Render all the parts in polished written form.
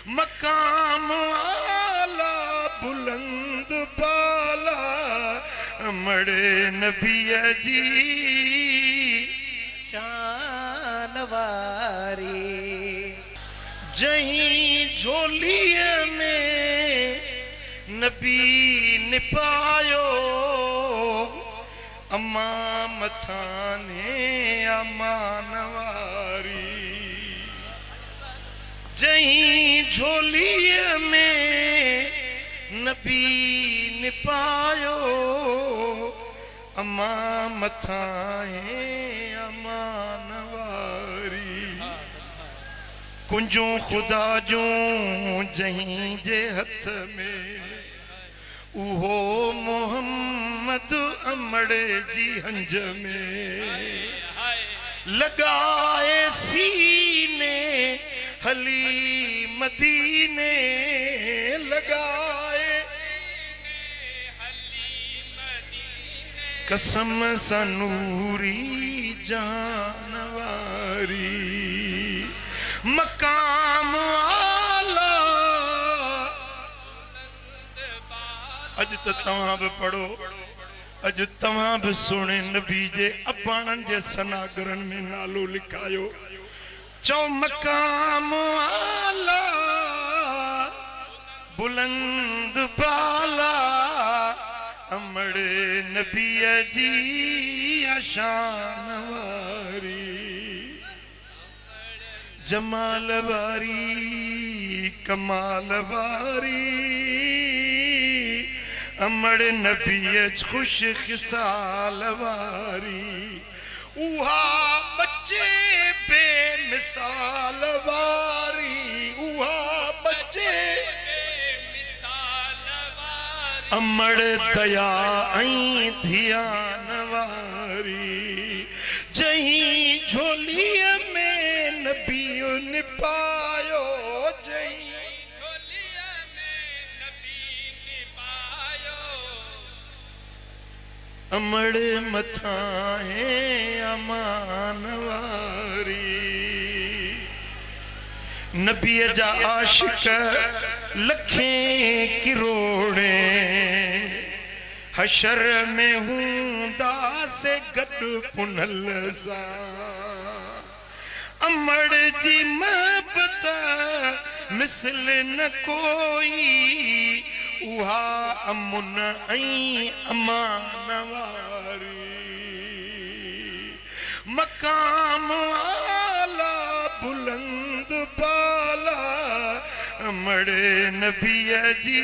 मकाम आला बुलंद बाला अमड़े नबी जी शान वारी। जहीं झोलीअ में नबी निपायो अम्मा मथाने अमान वारी। जहीं झोलीअ में नबी निपायो अम्मा मथाए अमान वारी। कुंजूं ख़ुदा जूं जहीं जे हथ में उहो मोहम्मद अमड़े जी हंज में लगाए सीने हली मदीने लगाए कसम सनूरी जानवारी। मकाम आला अज तो तव्हां भी पढ़ो, अज तव्हां भी सुने नबी जे अबाणन जे सनागरन में नालो लिखायो। चो मकाम आला बुलंद बाला अमड़े नबी जी शान वारी। जमाल वारी कमाल वारी अमड़ नबी खुश खिसाल वारी। उहा बच्चे बेमिसाल वारी उहा बच्चे अमड़ दया ऐं धियान वारी। जहीं झोलीअ में नबी निपायो जहीं झोलीअ में नबी निपायो अमड़ मथाए अमान वारी। नबी जा आशिक लखें किरोड़े हशर में हूंदा से गॾु पुनल सां। अमड़ जी महबत मिसल न कोई उहा अमुन ऐं अमान वारी। मकाम आला बुलंद बाला अमड़े नबी जी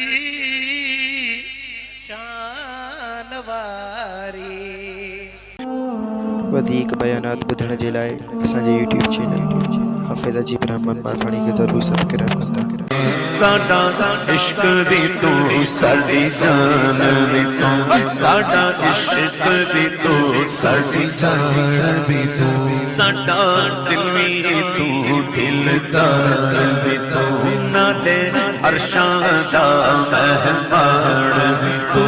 शान वारी। वधीक बयानात ॿुधण जे लाइ असांजे YouTube चैनल हाफिज़ अजीब रहमान बारफानी खे ज़रूरु सब्सक्राइब कंदा। साडा इश्क भी तू साडी जान भी तू साडा इश्क भी तू साडी जान भी तू साडा दिल भी तू दिलदार भी तू नाले अरशां दा मेहमान भी तू